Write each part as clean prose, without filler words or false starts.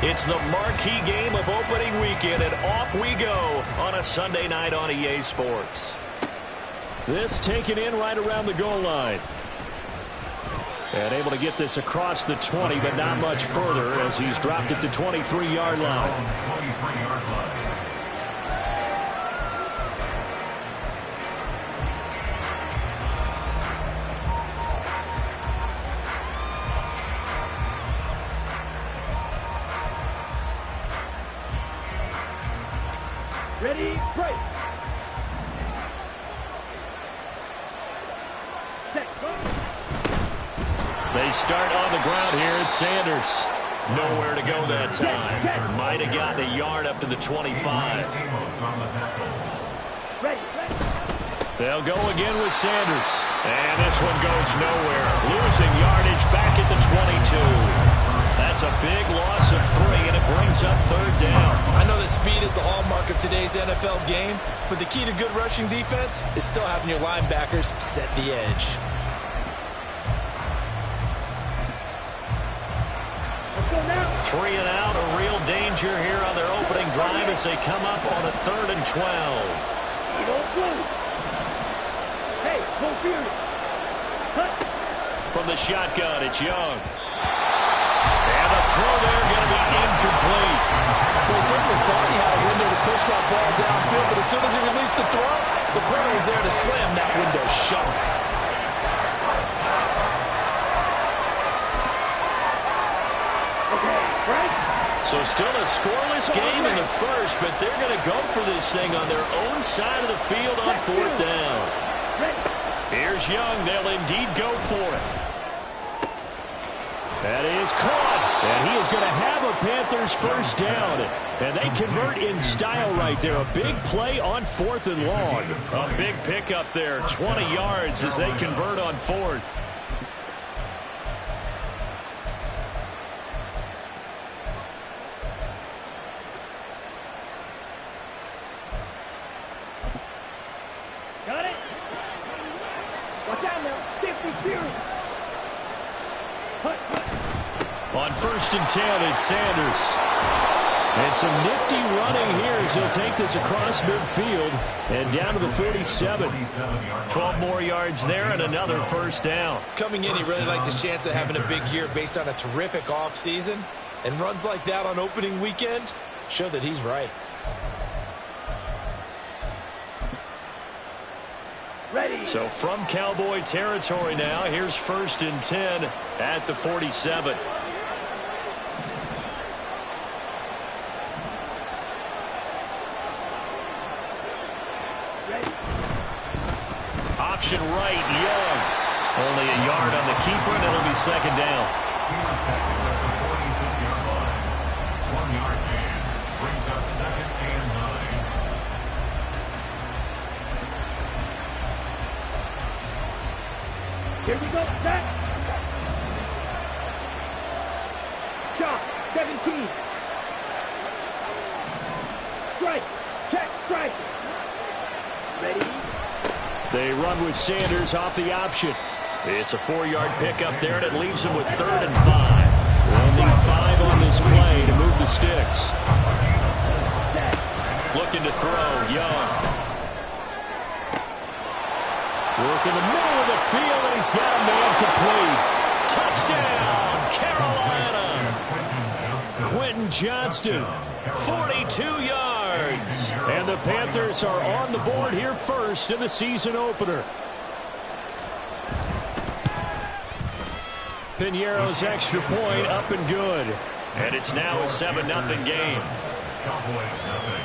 It's the marquee game of opening weekend, and off we go on a Sunday night on EA Sports. This taken in right around the goal line. And able to get this across the 20, but not much further as he's dropped it to 23-yard line. Ready, break. They start on the ground here at Sanders. Nowhere to go that time. Might have gotten a yard up to the 25. They'll go again with Sanders. And this one goes nowhere. Losing yardage back at the 22. That's a big loss of 3, and it brings up third down. I know that speed is the hallmark of today's NFL game, but the key to good rushing defense is still having your linebackers set the edge. Three and out, a real danger here on their opening drive as they come up on a 3rd and 12. Hey, no fear. From the shotgun, it's Young. And the throw there going to be incomplete. Well, he certainly thought he had a window to push that ball downfield, but as soon as he released the throw, the corner was there to slam that window shut. So still a scoreless game in the first, but they're going to go for this thing on their own side of the field on 4th down. Here's Young. They'll indeed go for it. That is caught, and he is going to have a Panthers first down. And they convert in style right there. A big play on 4th and long. A big pickup there, 20 yards as they convert on 4th. Got it. Watch out now. 50 series. On 1st and 10, it's Sanders. And some nifty running here as he'll take this across midfield and down to the 47. 12 more yards there and another first down. Coming in, he really liked his chance of having a big year based on a terrific offseason. And runs like that on opening weekend show that he's right. Ready. So from Cowboy territory now, here's 1st and 10 at the 47. Option right, Young. Only a yard on the keeper, and it'll be 2nd down. He was tackled at the 46-yard line. 1-yard gain brings up 2nd and 9. Here we go. Set. Shot. 17. Strike. Check. Strike. Ready. They run with Sanders off the option. It's a 4-yard pickup there, and it leaves them with 3rd and 5. They'll need 5 on this play to move the sticks. Looking to throw, Young. Work in the middle of the field, and he's got a man complete. Touchdown, Carolina. Quentin Johnston, 42 yards. And the Panthers are on the board here first in the season opener. Piñeiro's extra point up and good. And it's now a 7-0 game. Cowboys nothing.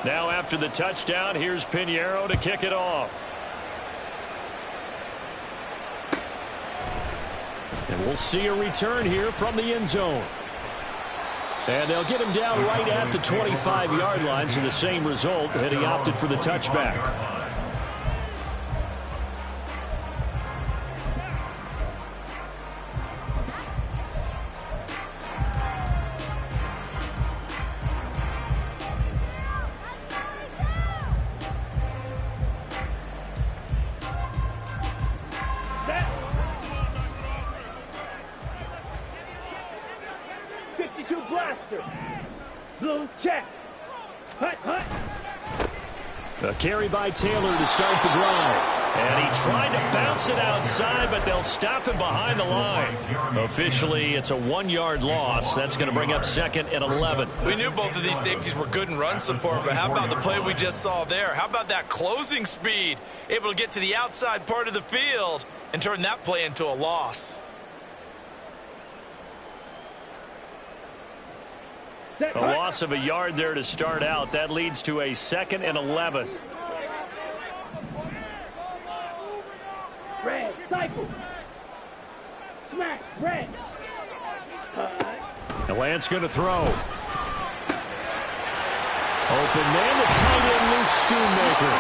Now after the touchdown, here's Piñeiro to kick it off. And we'll see a return here from the end zone. And they'll get him down right at the 25-yard line, so the same result, and he opted for the touchback. 22 blaster. Blue check. Hut, hut. A carry by Taylor to start the drive. And he tried to bounce it outside, but they'll stop him behind the line. Officially, it's a 1-yard loss. That's going to bring up 2nd and 11. We knew both of these safeties were good in run support, but how about the play we just saw there? How about that closing speed? Able to get to the outside part of the field and turn that play into a loss. A loss of a yard there to start out. That leads to a 2nd and 11. Red, cycle. Smash, red. And Lance going to throw. Open man, the tight end, Luke Schoonmaker.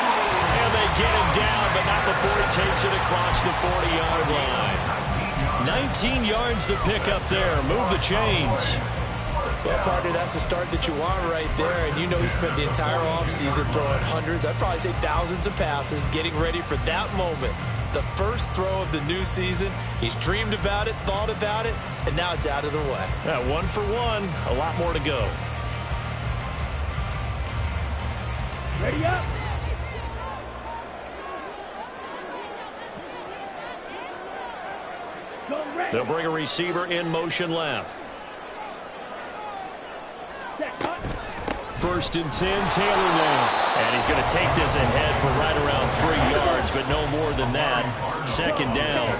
And they get him down, but not before he takes it across the 40-yard line. 19 yards the pick up there. Move the chains. Well, partner, that's the start that you want right there. And you know he spent the entire offseason throwing hundreds, I'd probably say thousands of passes, getting ready for that moment. The first throw of the new season. He's dreamed about it, thought about it, and now it's out of the way. Yeah, 1 for 1. A lot more to go. Ready up. Go red. They'll bring a receiver in motion left. Set, hut. 1st and 10, Taylor now. And he's going to take this ahead for right around 3 yards, but no more than that. 2nd down.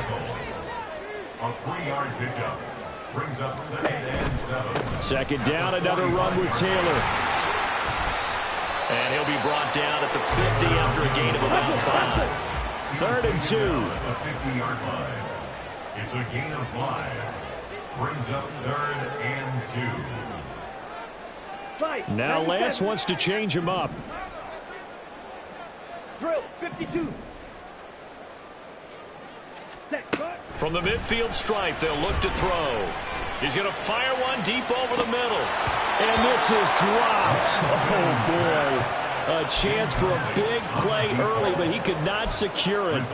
A 3-yard pickup brings up 2nd and 7. 2nd down, another run with Taylor. And he'll be brought down at the 50 after a gain of about 5. 3rd and 2. The 50-yard line. It's a gain of 5. Brings up 3rd and 2. Now Lance wants to change him up. Drill, 52. Set, cut. From the midfield stripe, they'll look to throw. He's going to fire one deep over the middle. And this is dropped. Oh, boy. A chance for a big play early, but he could not secure it.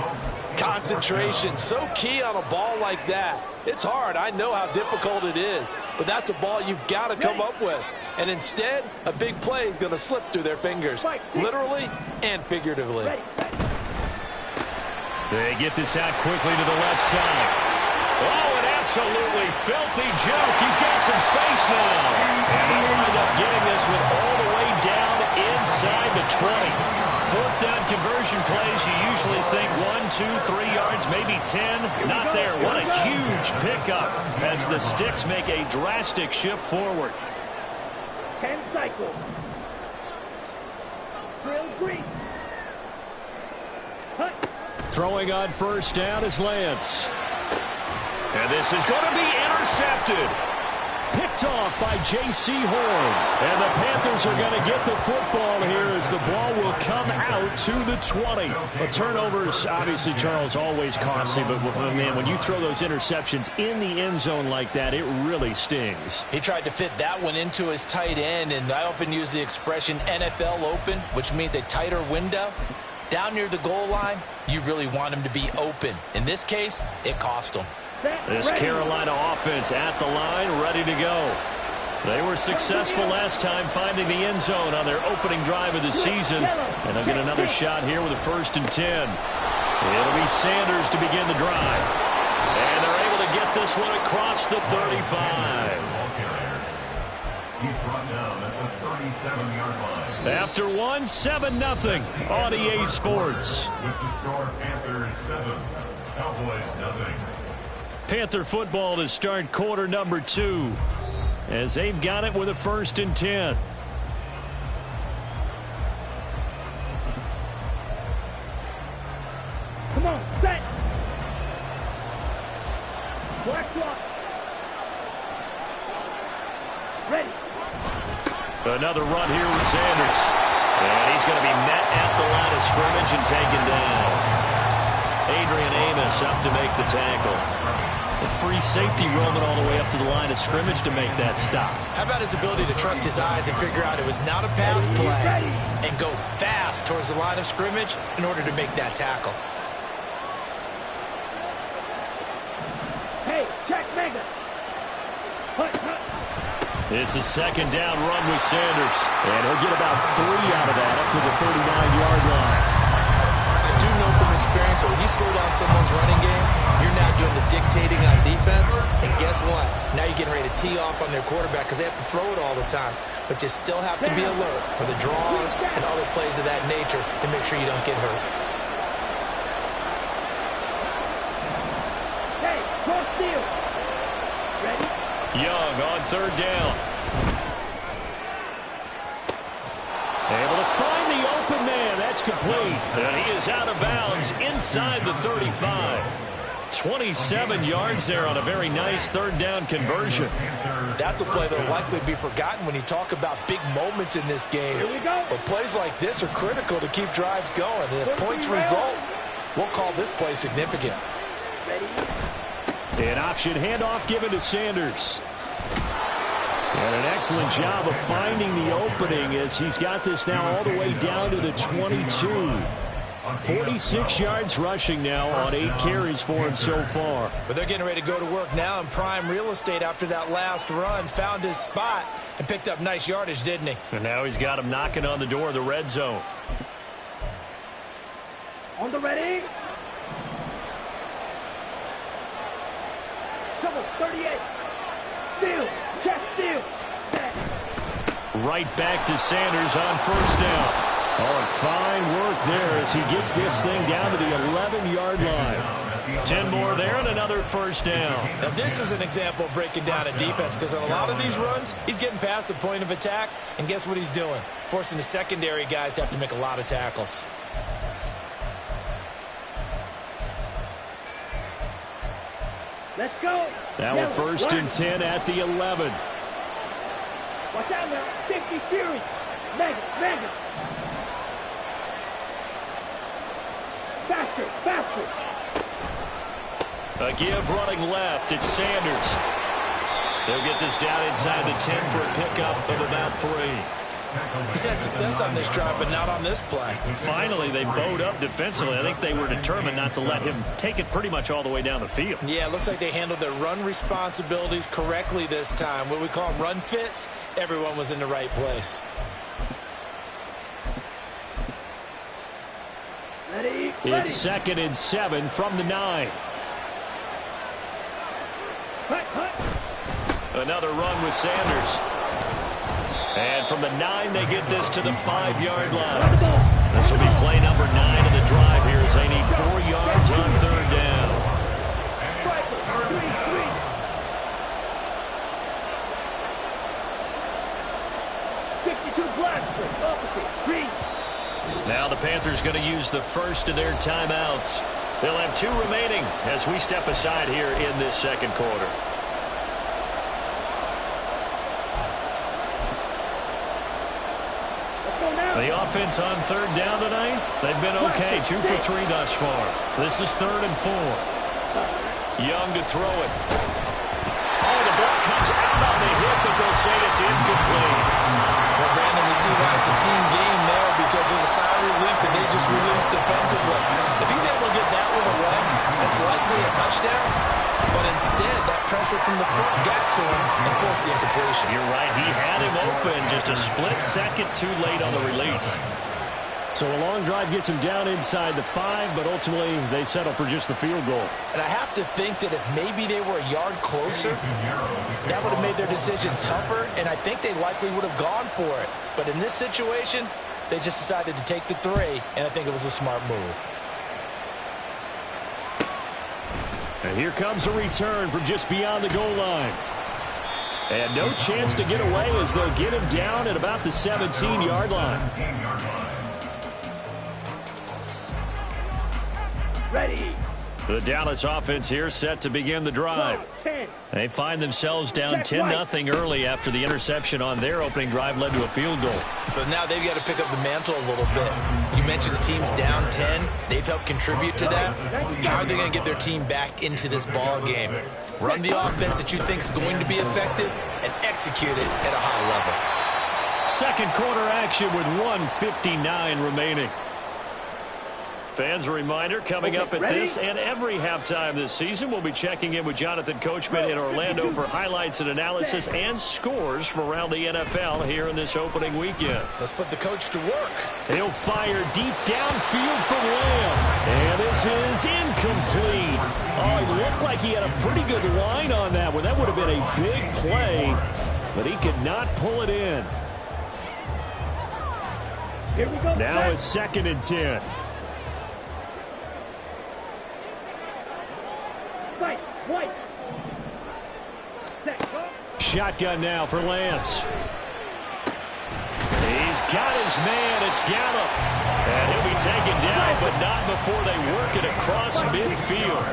Concentration, so key on a ball like that. It's hard. I know how difficult it is, but that's a ball you've got to come up with. And instead, a big play is going to slip through their fingers, literally and figuratively. They get this out quickly to the left side. Oh, an absolutely filthy joke. He's got some space now. And they'll wind up getting this one all the way down inside the 20. 4th down conversion plays, you usually think 1, 2, 3 yards, maybe 10. Not there. What a huge pickup as the Sticks make a drastic shift forward. 10 cycle. Drill green. Hut. Throwing on 1st down is Lance. And this is going to be intercepted. Picked off by J.C. Horn. And the Panthers are going to get the football here as the ball will come out to the 20. Well, turnovers, obviously, Charles, always costly. But, man, when you throw those interceptions in the end zone like that, it really stings. He tried to fit that one into his tight end, and I often use the expression NFL open, which means a tighter window. Down near the goal line, you really want him to be open. In this case, it cost him. This Carolina offense at the line, ready to go. They were successful last time finding the end zone on their opening drive of the season. And they'll get another shot here with a 1st and 10. It'll be Sanders to begin the drive. And they're able to get this one across the 35. He's brought down at the 37-yard line. After 1, 7-0 on EA Sports. With the score, Panthers 7, Cowboys 0. Panther football to start quarter number 2 as they've got it with a 1st and 10. Come on, set. Black clock. Ready. Another run here with Sanders. And he's going to be met at the line of scrimmage and taken down. Adrian Amos up to make the tackle. A free safety roaming all the way up to the line of scrimmage to make that stop. How about his ability to trust his eyes and figure out it was not a pass play and go fast towards the line of scrimmage in order to make that tackle. Hey, check mega. Hut, hut. It's a second down run with Sanders. And he'll get about 3 out of that up to the 39-yard line. I do know from experience that when you slow down someone's running game, you're now doing the dictating on defense. And guess what? Now you're getting ready to tee off on their quarterback because they have to throw it all the time. But you still have to be alert for the draws and other plays of that nature to make sure you don't get hurt. Hey, cross field. Ready? Young on third down. Able to find the open man. That's complete. And he is out of bounds inside the 35. 27 yards there on a very nice third down conversion. That's a play that will likely be forgotten when you talk about big moments in this game. Here we go. But plays like this are critical to keep drives going. And if points result, we'll call this play significant. Ready? An option handoff given to Sanders. And an excellent job of finding the opening as he's got this now all the way down to the 22. 46 yards rushing now on 8 carries for him so far. But they're getting ready to go to work now in prime real estate after that last run. Found his spot and picked up nice yardage, didn't he? And now he's got him knocking on the door of the red zone. On the ready? Double 38. Steal. Check steal. Right back to Sanders on first down. Oh, and fine work there as he gets this thing down to the 11-yard line. 10 more there and another first down. Now, this is an example of breaking down a defense because on a lot of these runs, he's getting past the point of attack, and guess what he's doing? Forcing the secondary guys to have to make a lot of tackles. Let's go. Now we're first and 10 at the 11. Watch out now. 50 Fury. Mega. Faster. A give running left. It's Sanders. They'll get this down inside the 10 for a pickup of about 3. He's had success on this drive, but not on this play. And finally, they bowed up defensively. I think they were determined not to let him take it pretty much all the way down the field. Yeah, it looks like they handled their run responsibilities correctly this time. What we call run fits, everyone was in the right place. Ready? It's second and 7 from the 9. Cut. Another run with Sanders. And from the 9, they get this to the 5-yard line. This will be play number 9 of the drive here as they need 4 yards on third down. 62 blaster. Opposite. Green. Now the Panthers going to use the first of their timeouts. They'll have 2 remaining as we step aside here in this second quarter. The offense on third down tonight, they've been okay. 2 for 3 thus far. This is 3rd and 4. Young to throw it. Oh, the ball comes out on the hit, but they'll say it's incomplete. Well, Brandon, we see why it's a team game there because there's a sigh of relief that they just released defensively. If he's able to get that one away, that's likely a touchdown. But instead, that pressure from the front got to him and forced the incompletion. You're right. He had him open just a split second too late on the release. So a long drive gets him down inside the 5, but ultimately they settle for just the field goal. And I have to think that if maybe they were a yard closer, that would have made their decision tougher, and I think they likely would have gone for it. But in this situation, they just decided to take the 3, and I think it was a smart move. And here comes a return from just beyond the goal line. And no chance to get away as they'll get him down at about the 17-yard line. Ready. The Dallas offense here set to begin the drive. 10. They find themselves down 10-0 early after the interception on their opening drive led to a field goal. So now they've got to pick up the mantle a little bit. You mentioned the team's down 10. They've helped contribute to that. How are they going to get their team back into this ball game? Run the offense that you think is going to be effective and execute it at a high level. Second quarter action with 1:59 remaining. Fans, a reminder, coming up at this and every halftime this season, we'll be checking in with Jonathan Coachman in Orlando for highlights and analysis and scores from around the NFL here in this opening weekend. Let's put the coach to work. He'll fire deep downfield from Lamb. And this is incomplete. Oh, it looked like he had a pretty good line on that one. That would have been a big play, but he could not pull it in. Here we go. Now it's 2nd and 10. White. Set. Shotgun now for Lance. He's got his man. It's Gallup. And he'll be taken down, but not before they work it across midfield.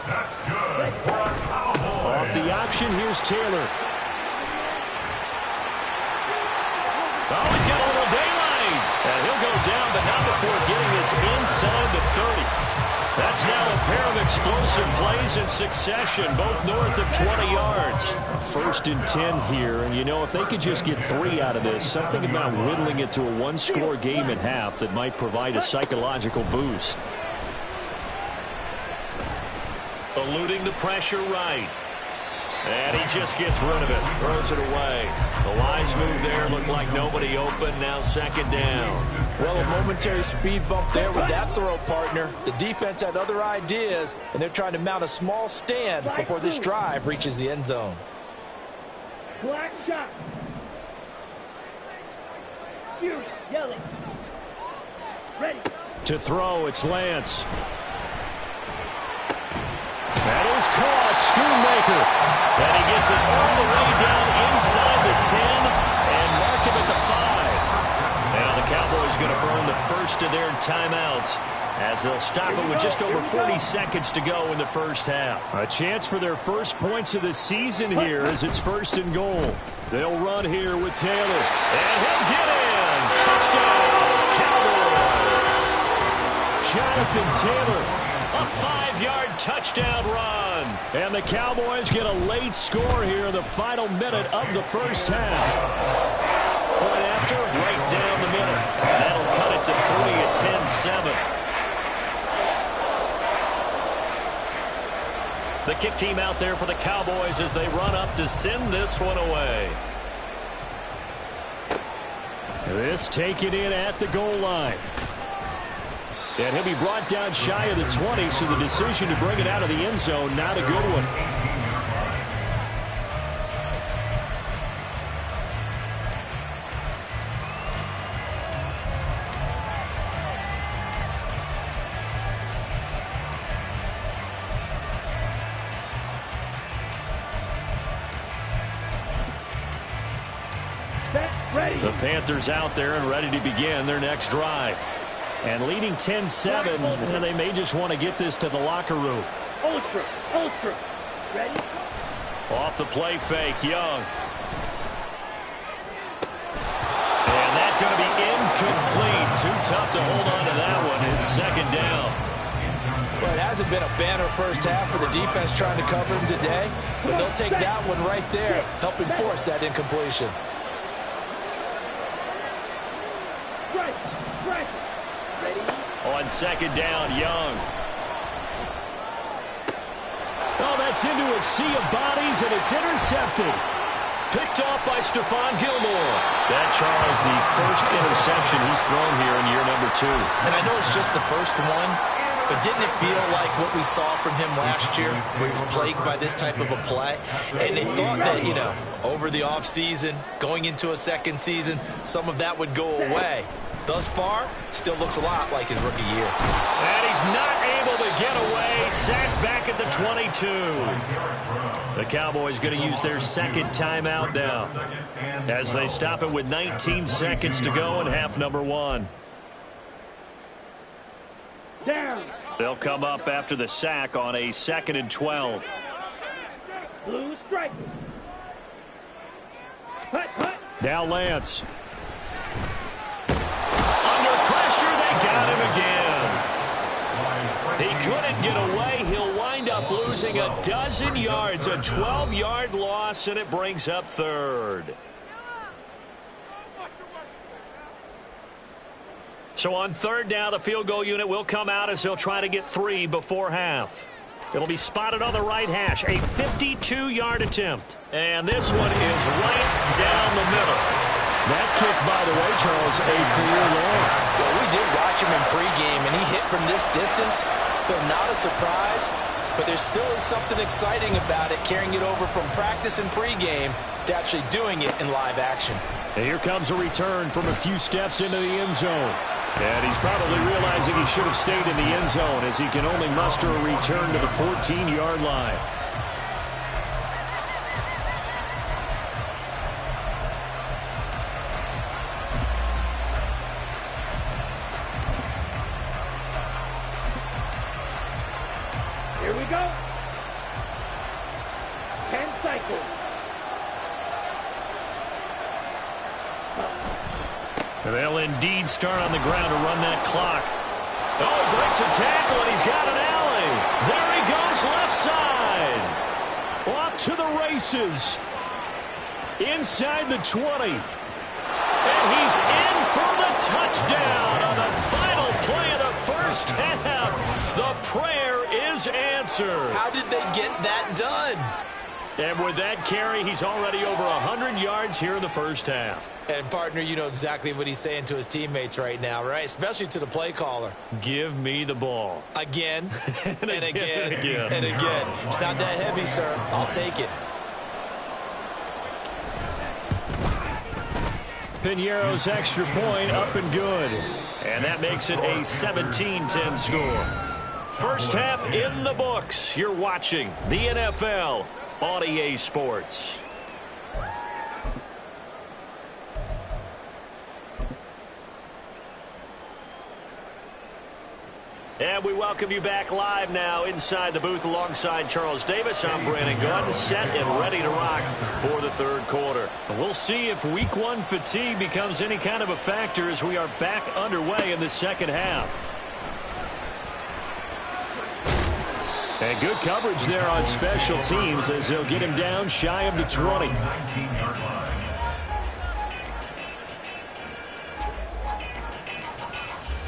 That's good for a Cowboy. Off the option, here's Taylor. Oh, he's got a little daylight. And he'll go down, but not before getting this inside the 30. That's now a pair of explosive plays in succession, both north of 20 yards. 1st and 10 here, and you know, if they could just get 3 out of this, something about whittling it to a one-score game at half that might provide a psychological boost. Eluding the pressure right. And he just gets rid of it, throws it away. The wise move there, looked like nobody open, now 2nd down. Well, a momentary speed bump there with that throw, partner. The defense had other ideas, and they're trying to mount a small stand before this drive reaches the end zone. Black shot. Fury, yelling. Ready. To throw, it's Lance. That is caught, Schoonmaker. And he gets it all the way down inside the 10 and mark him at the 5. Now the Cowboys going to burn the first of their timeouts as they'll stop it with just over 40 seconds to go in the first half. A chance for their first points of the season here as it's 1st and goal. They'll run here with Taylor. And he'll get in. Touchdown, Cowboys. Jonathan Taylor. A 5-yard touchdown run. And the Cowboys get a late score here in the final minute of the first half. Point after, right down the middle. That'll cut it to 3 at 10-7. The kick team out there for the Cowboys as they run up to send this one away. This taken in at the goal line. And he'll be brought down shy of the 20, so the decision to bring it out of the end zone, not a good one. Ready. The Panthers out there and ready to begin their next drive. And leading 10-7, and they may just want to get this to the locker room. Ultra. Ready. Off the play fake, Young. And that's going to be incomplete. Too tough to hold on to that one. It's 2nd down. Well, it hasn't been a banner first half for the defense trying to cover him today, but they'll take that one right there, helping force that incompletion. Right. Ready. On 2nd down, Young. Oh, that's into a sea of bodies, and it's intercepted. Picked off by Stephon Gilmore. That, Charles, the first interception he's thrown here in year number 2. And I know it's just the first one, but didn't it feel like what we saw from him last year, where he was plagued by this type of a play? And they thought that, you know, over the offseason, going into a second season, some of that would go away. Thus far, still looks a lot like his rookie year. And he's not able to get away. Sacked back at the 22. The Cowboys going to use their 2nd timeout now as they stop it with 19 seconds to go in half number 1. Down. They'll come up after the sack on a 2nd and 12. Blue strike. Hut. Now Lance. Under pressure, they got him again. He couldn't get away. He'll wind up losing a dozen yards, a 12-yard loss, and it brings up 3rd. So on third down, the field goal unit will come out as they'll try to get 3 before half. It'll be spotted on the right hash, a 52-yard attempt. And this one is right down the middle. That kick, by the way, Charles, a career long. Well, we did watch him in pregame, and he hit from this distance, so not a surprise. But there still is something exciting about it, carrying it over from practice and pregame to actually doing it in live action. And here comes a return from a few steps into the end zone. And he's probably realizing he should have stayed in the end zone as he can only muster a return to the 14-yard line. Here we go. 10 cycles. They'll indeed start on the ground to run that clock. Oh, breaks a tackle, and he's got an alley. There he goes, left side. Off to the races. Inside the 20. And he's in for the touchdown on the final play of the first half. The prayer is answered. How did they get that done? And with that carry, he's already over 100 yards here in the first half. And, partner, you know exactly what he's saying to his teammates right now, right? Especially to the play caller. Give me the ball. Again, and again, again, and again. It's not that heavy, sir. I'll take it. Piñeiro's extra point up and good. And that makes it a 17-10 score. First half in the books. You're watching the NFL on EA Sports. And we welcome you back live now inside the booth alongside Charles Davis. I'm Brandon Gaudin, set and ready to rock for the third quarter. We'll see if week one fatigue becomes any kind of a factor as we are back underway in the second half. And good coverage there on special teams as they'll get him down shy of the 20. 19-yard line.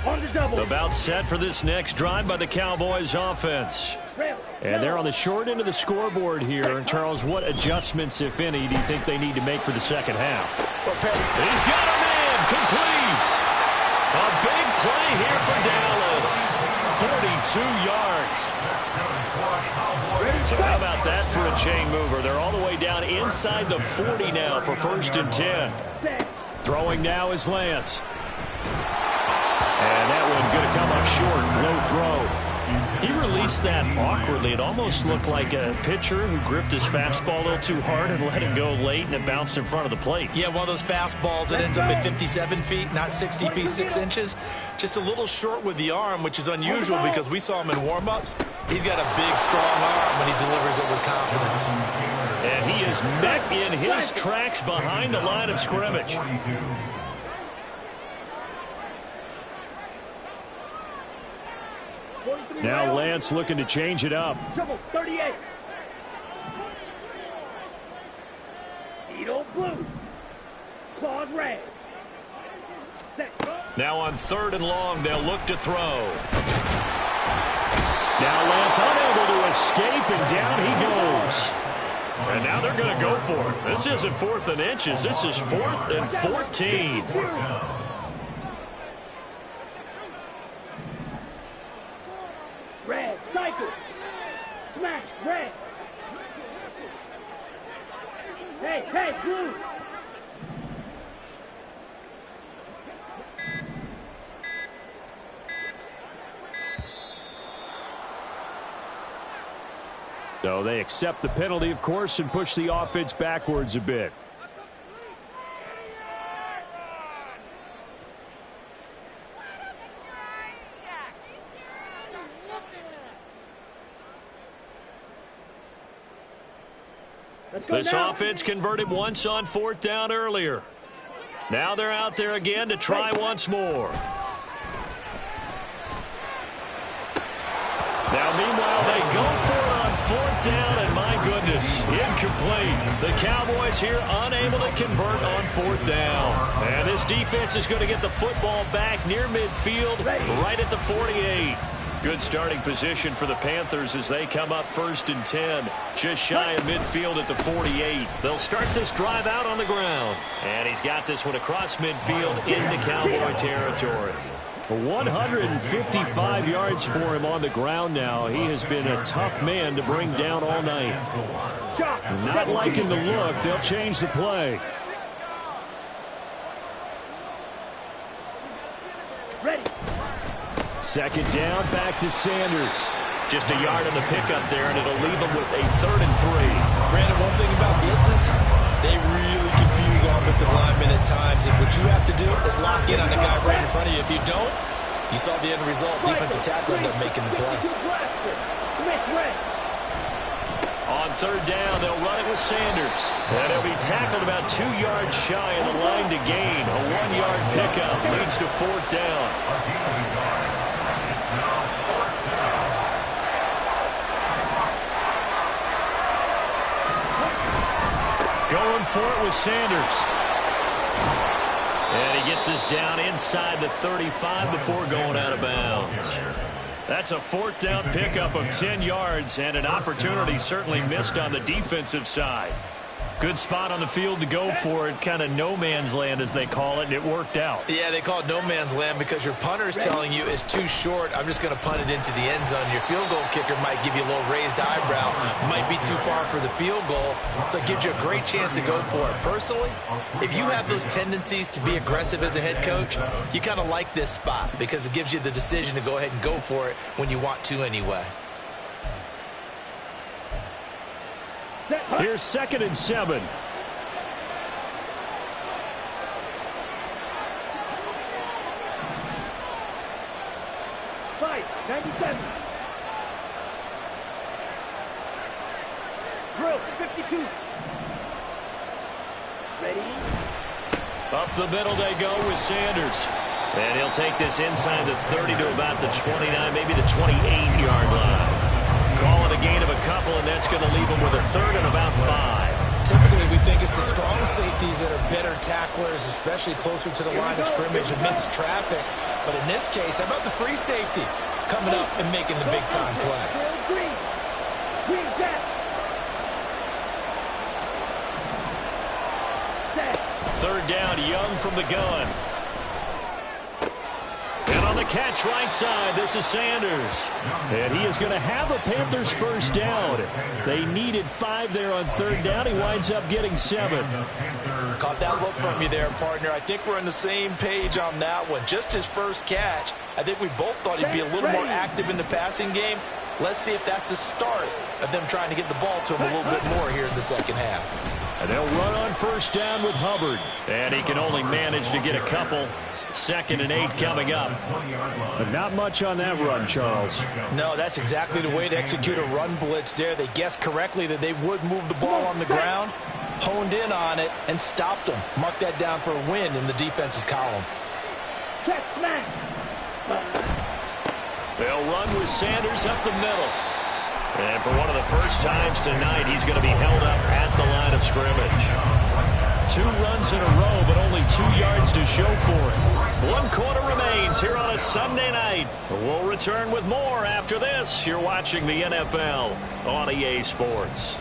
On the double. About set for this next drive by the Cowboys offense. And they're on the short end of the scoreboard here. And Charles, what adjustments, if any, do you think they need to make for the second half? He's got a man complete. A big play here for Dallas. 42 yards. So how about that for a chain mover? They're all the way down inside the 40 now for 1st and 10. Throwing now is Lance. And that one going to come up short. Low throw. He released that awkwardly. It almost looked like a pitcher who gripped his fastball a little too hard and let it go late, and it bounced in front of the plate. Yeah, one of those fastballs that ends up at 57 feet, not 60 feet, 6 inches. Just a little short with the arm, which is unusual because we saw him in warm-ups. He's got a big, strong arm when he delivers it with confidence. And he is met in his tracks behind the line of scrimmage. Now Lance looking to change it up. Trouble 38. Edo blue. Claude red. Now on 3rd and long, they'll look to throw. Now Lance unable to escape, and down he goes. And now they're going to go for it. This isn't 4th and inches. This is 4th and 14. Red, cycle. Smash, red. Hey, blue. So they accept the penalty, of course, and push the offense backwards a bit. This offense converted once on 4th down earlier. Now they're out there again to try once more. Now, meanwhile, they go for it on 4th down, and my goodness, incomplete. incomplete. The Cowboys here unable to convert on 4th down. And this defense is going to get the football back near midfield, right at the 48. Good starting position for the Panthers as they come up 1st and 10. Just shy of midfield at the 48. They'll start this drive out on the ground. And he's got this one across midfield into Cowboy territory. 155 yards for him on the ground now. He has been a tough man to bring down all night. Not liking the look. They'll change the play. Ready. 2nd down, back to Sanders. Just a yard on the pickup there, and it'll leave them with a 3rd and 3. Brandon, one thing about blitzes, they really confuse offensive linemen at times. And what you have to do is lock in on the guy right in front of you. If you don't, you saw the end result. Defensive tackle ended up making the play. On 3rd down, they'll run it with Sanders. And he'll be tackled about 2 yards shy of the line to gain. A 1-yard pickup leads to 4th down. Going for it with Sanders. And he gets us down inside the 35 before going out of bounds. That's a 4th down pickup of 10 yards and an opportunity certainly missed on the defensive side. Good spot on the field to go for it. Kind of no man's land, as they call it, and it worked out. Yeah, they call it no man's land because your punter is telling you it's too short. I'm just going to punt it into the end zone. Your field goal kicker might give you a little raised eyebrow. Might be too far for the field goal, so it gives you a great chance to go for it. Personally, if you have those tendencies to be aggressive as a head coach, you kind of like this spot because it gives you the decision to go ahead and go for it when you want to anyway. Here's 2nd and 7. Fight, 97. Drill, 52. Ready. Up the middle they go with Sanders. And he'll take this inside the 30 to about the 29, maybe the 28-yard line. Call it a gain of a couple, and that's going to leave them with a 3rd and about 5. Typically, we think it's the strong safeties that are better tacklers, especially closer to the line of scrimmage amidst traffic. But in this case, how about the free safety coming up and making the big-time play? Green. Green, set. Set. 3rd down, Young from the gun. And on the catch right side, this is Sanders. And he is going to have a Panthers 1st down. They needed 5 there on 3rd down. He winds up getting 7. Caught that look from you there, partner. I think we're on the same page on that one. Just his first catch. I think we both thought he'd be a little more active in the passing game. Let's see if that's the start of them trying to get the ball to him a little bit more here in the second half. And they'll run on 1st down with Hubbard. And he can only manage to get a couple. 2nd and 8 coming up. But not much on that run, Charles. No, that's exactly the way to execute a run blitz there. They guessed correctly that they would move the ball on the ground, honed in on it, and stopped them. Mark that down for a win in the defense's column. Check, smash. They'll run with Sanders up the middle. And for one of the first times tonight, he's going to be held up at the line of scrimmage. 2 runs in a row, but only 2 yards to show for it. 1 quarter remains here on a Sunday night. We'll return with more after this. You're watching the NFL on EA Sports.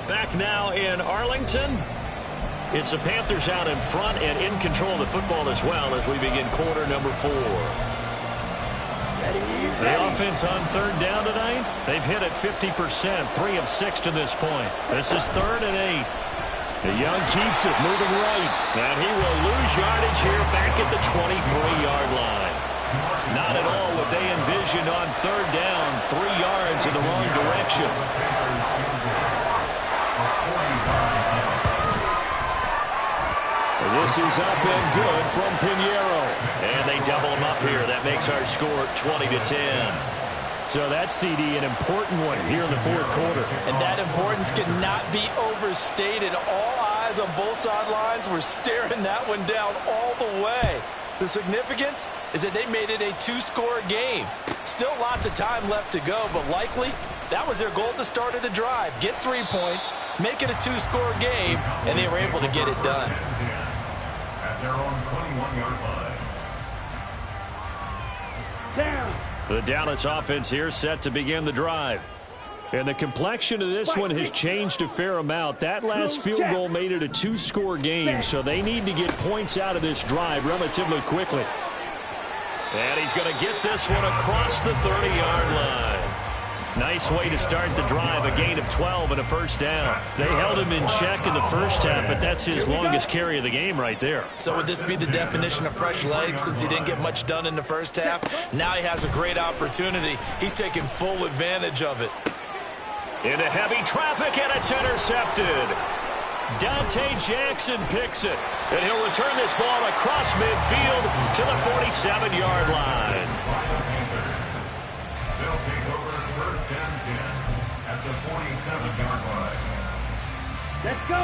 Back now in Arlington. It's the Panthers out in front and in control of the football as well as we begin quarter number 4. The offense on 3rd down tonight, they've hit it 50%, 3 of 6 to this point. This is 3rd and 8. The Young keeps it moving right, and he will lose yardage here back at the 23-yard line. Not at all what they envisioned on 3rd down, 3 yards in the wrong direction. This is up and good from Pinheiro. And they double him up here. That makes our score 20-10. So that CD, an important one here in the 4th quarter. And that importance cannot be overstated. All eyes on both sidelines were staring that one down all the way. The significance is that they made it a 2-score game. Still lots of time left to go, but likely That was their goal at the start of the drive. Get 3 points, make it a 2-score game, and they were able to get it done. At their own 21-yard line. Down. The Dallas offense here set to begin the drive. And the complexion of this one has changed a fair amount. That last field goal made it a 2-score game, so they need to get points out of this drive relatively quickly. And he's going to get this one across the 30-yard line. Nice way to start the drive, a gain of 12 and a first down. They held him in check in the first half, but that's his longest carry of the game right there. So would this be the definition of fresh legs since he didn't get much done in the first half? Now he has a great opportunity. He's taking full advantage of it. Into heavy traffic, and it's intercepted. Dante Jackson picks it, and he'll return this ball across midfield to the 47-yard line. They'll take over first and 10 at the 47-yard line. Let's go.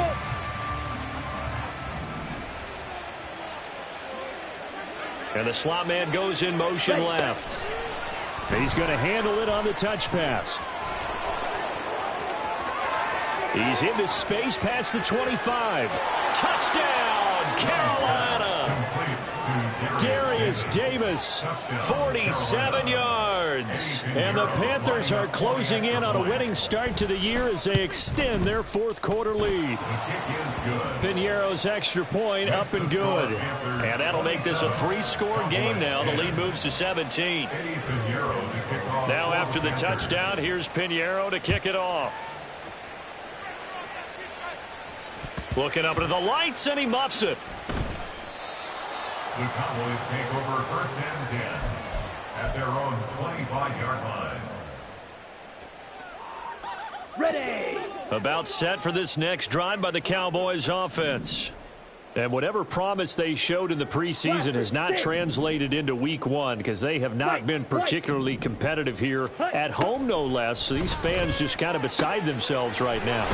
And the slot man goes in motion left. He's going to handle it on the touch pass. He's into space past the 25. Touchdown, Carolina. Darius Davis, 47 yards. And the Panthers are closing in on a winning start to the year as they extend their fourth-quarter lead. Piñeiro's extra point up and good. And that'll make this a 3-score game now. The lead moves to 17. Now after the touchdown, here's Piñeiro to kick it off. Looking up into the lights, and he muffs it. The Cowboys take over first and 10 at their own 25-yard line. Ready. About set for this next drive by the Cowboys offense. And whatever promise they showed in the preseason has not translated into week one because they have not been particularly competitive here at home, no less. So these fans just kind of beside themselves right now.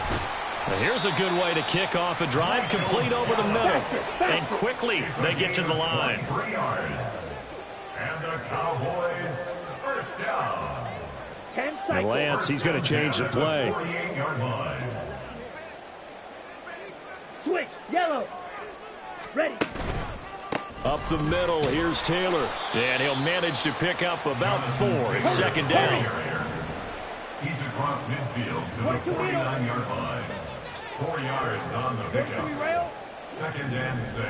And here's a good way to kick off a drive, complete over the middle. And quickly they get to the line. 3 yards. And the Cowboys first down. 10 And seconds. Lance, he's going to change the play. 48-yard line. Switch. Yellow. Ready. Up the middle, here's Taylor. And he'll manage to pick up about 4. It's second down. He's across midfield to the 49-yard line. 4 yards on the pickup. Second and 6.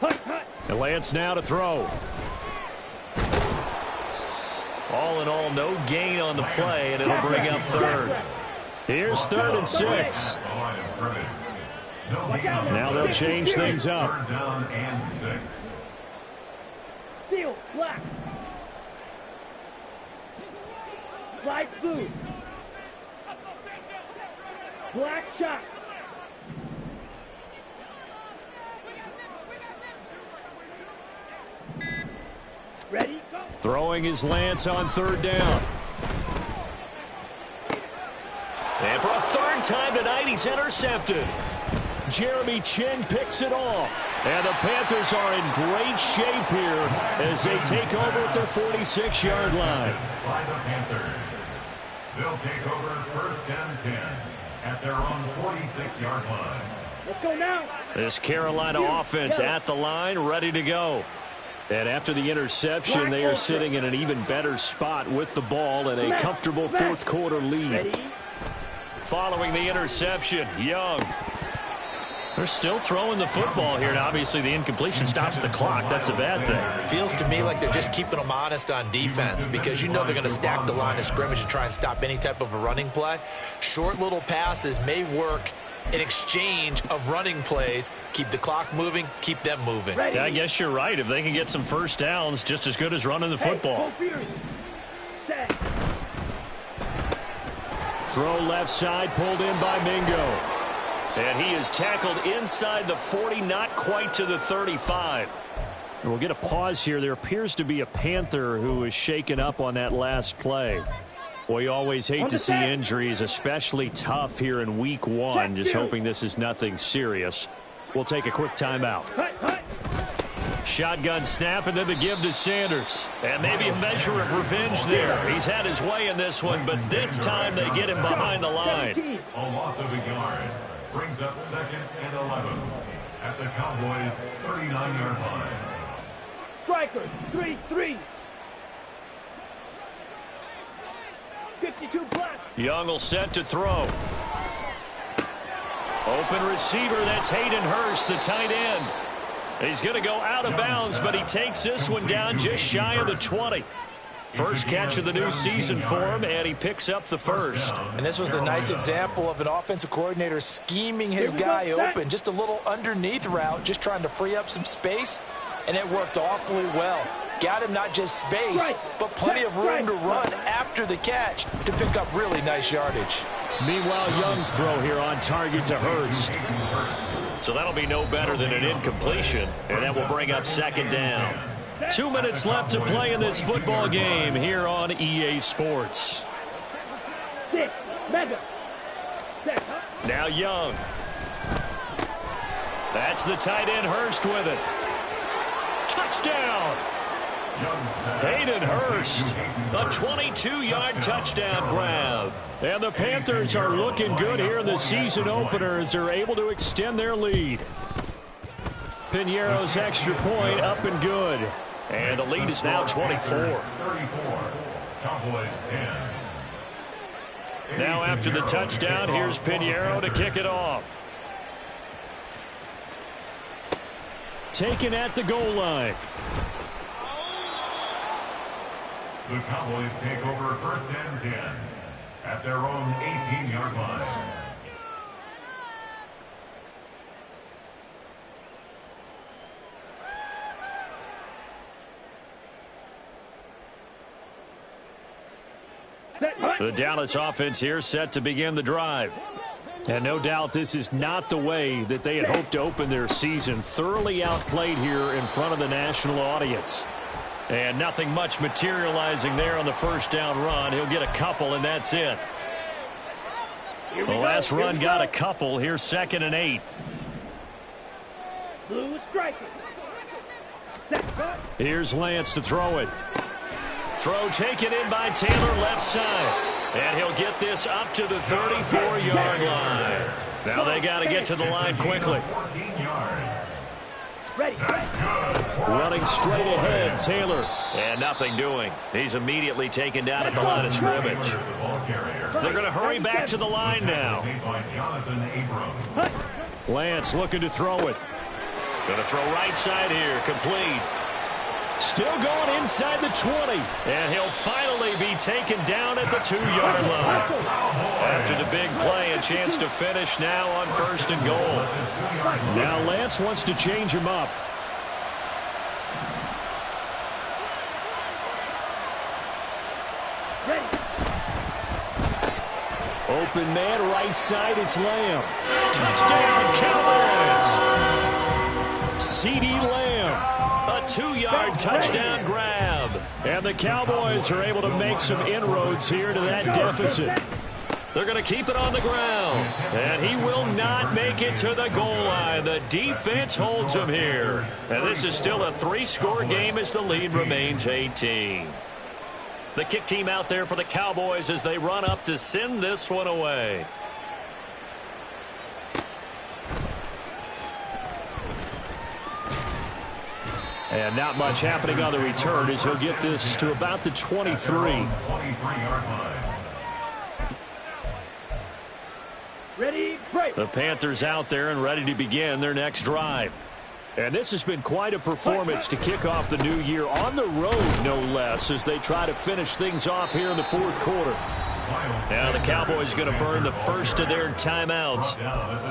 Hut, hut. And Lance now to throw. All in all, no gain on the play, and it'll bring up third. Here's 3rd and 6. Now they'll change things up. Third down and 6. Steel. Black. Light blue. Black shot. Ready? Go. Throwing his Lance on 3rd down. And for a 3rd time tonight, he's intercepted. Jeremy Chin picks it off. And the Panthers are in great shape here as they take over at their 46-yard line. By the Panthers. They'll take over first and 10 at their own 46-yard line. Let's go now. This Carolina offense at the line, ready to go. And after the interception, they are sitting in an even better spot with the ball and a comfortable fourth-quarter lead. Ready? Following the interception, Young. They're still throwing the football here, and obviously the incompletion stops the clock. That's a bad thing. It feels to me like they're just keeping them honest on defense because you know they're going to stack the line of scrimmage and try and stop any type of a running play. Short little passes may work in exchange of running plays. Keep the clock moving, keep them moving. Ready? Yeah, I guess you're right. If they can get some first downs, just as good as running the football. Set. Throw left side, pulled in by Mingo. And he is tackled inside the 40, not quite to the 35. And we'll get a pause here. There appears to be a Panther who is shaken up on that last play. Well, you always hate to see injuries, especially tough here in week one. Just hoping this is nothing serious. We'll take a quick timeout. Hut, hut. Shotgun snap and then the give to Sanders. And maybe a measure of revenge there. He's had his way in this one, but this time they get him behind the line. A loss of a yard brings up 2nd and 11 at the Cowboys' 39-yard line. Strikers, 3-3. 52 black. Young will set to throw. Open receiver, that's Hayden Hurst, the tight end. He's going to go out of bounds, but he takes this one down just shy of the 20. First catch of the new season for him, and he picks up the first. And this was a nice example of an offensive coordinator scheming his guy open. Just a little underneath route, just trying to free up some space, and it worked awfully well. Got him not just space, but plenty of room to run after the catch to pick up really nice yardage. Meanwhile, Young's throw here on target to Hurst. So that'll be no better than an incompletion, and that will bring up 2nd down. 2 minutes left to play in this football game here on EA Sports. Now Young. That's the tight end Hurst with it. Touchdown! Hayden Hurst, a 22-yard touchdown grab. And the Panthers are looking good here in the season opener as they're able to extend their lead. Piñeiro's extra point up and good. And the lead is now 24. 34. Cowboys 10. Now after the touchdown, here's Piñeiro to kick it off. Taken at the goal line. The Cowboys take over 1st and 10 at their own 18-yard line. The Dallas offense here set to begin the drive. And no doubt this is not the way that they had hoped to open their season. Thoroughly outplayed here in front of the national audience. And nothing much materializing there on the first down run. He'll get a couple, and that's it. The last run got a couple. Here's 2nd and 8. Blue striker. Here's Lance to throw it. Throw taken in by Taylor left side. And he'll get this up to the 34-yard line. Now they got to get to the line quickly. 14 yards. Ready. Running straight ahead, Taylor. And nothing doing. He's immediately taken down at the line of scrimmage. They're going to hurry back to the line now. Lance looking to throw it. Going to throw right side here, complete. Still going inside the 20. And he'll finally be taken down at the 2-yard line. After the big play, a chance to finish now on 1st and goal. Now Lance wants to change him up. Open man, right side, it's Lamb. Touchdown, Cowboys! C.D. Lamb, a 2-yard touchdown grab. And the Cowboys are able to make some inroads here to that deficit. They're going to keep it on the ground. And he will not make it to the goal line. The defense holds him here. And this is still a 3-score game as the lead remains 18. The kick team out there for the Cowboys as they run up to send this one away. And not much happening on the return as he'll get this to about the 23. 23-yard line. Ready, break. The Panthers out there and ready to begin their next drive. And this has been quite a performance to kick off the new year on the road, no less, as they try to finish things off here in the 4th quarter. Now the Cowboys going to burn the first of their timeouts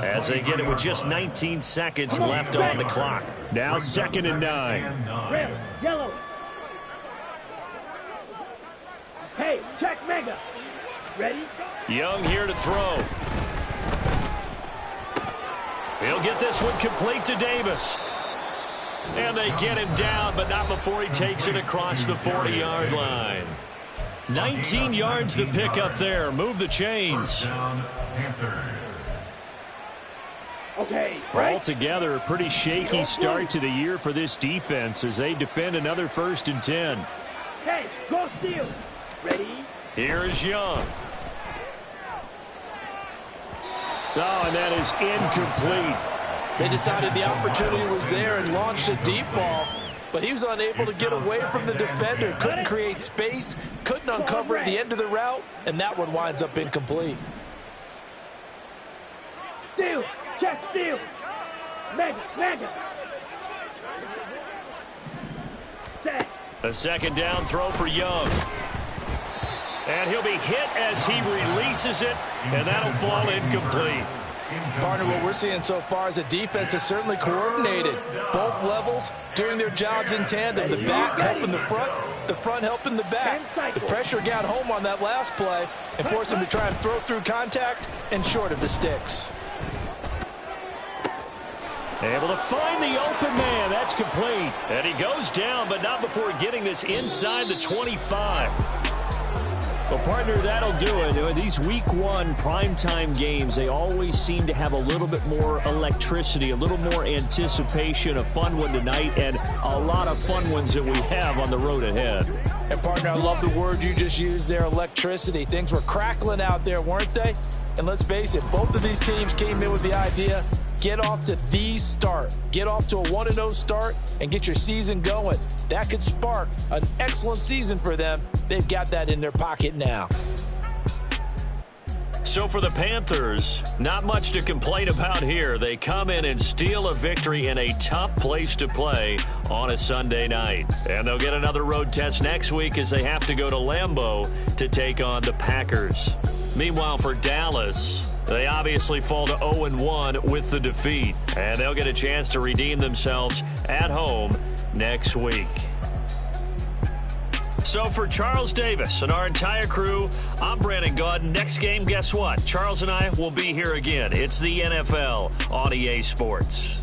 as they get it with just 19 seconds left on the clock. Now 2nd and 9. Red, yellow. Hey, check mega. Ready? Young here to throw. He'll get this one complete to Davis. And they get him down, but not before he takes it across the 40-yard line. 19 yards to pick up there. Move the chains. Okay, right. Altogether, a pretty shaky start to the year for this defense as they defend another 1st and 10. Hey, go steal. Ready? Here is Young. Oh, and that is incomplete. They decided the opportunity was there and launched a deep ball, but he was unable to get away from the defender. Couldn't create space, couldn't uncover at the end of the route, and that one winds up incomplete. Steal. Check steal. Mega. Set. A 2nd down throw for Young. And he'll be hit as he releases it, and that'll fall incomplete. Partner, what we're seeing so far is the defense is certainly coordinated. Both levels doing their jobs in tandem. The back helping the front helping the back. The pressure got home on that last play and forced him to try and throw through contact and short of the sticks. Able to find the open man. That's complete. And he goes down, but not before getting this inside the 25. Well, partner, that'll do it. These week 1 primetime games, they always seem to have a little bit more electricity, a little more anticipation. A fun one tonight, and a lot of fun ones that we have on the road ahead. And, partner, I love the word you just used there, electricity. Things were crackling out there, weren't they? And let's face it, both of these teams came in with the idea, get off to the start. Get off to a 1-0 start and get your season going. That could spark an excellent season for them. They've got that in their pocket now. So for the Panthers, not much to complain about here. They come in and steal a victory in a tough place to play on a Sunday night. And they'll get another road test next week as they have to go to Lambeau to take on the Packers. Meanwhile, for Dallas, they obviously fall to 0-1 with the defeat. And they'll get a chance to redeem themselves at home next week. So for Charles Davis and our entire crew, I'm Brandon Gaudin. Next game, guess what? Charles and I will be here again. It's the NFL on EA Sports.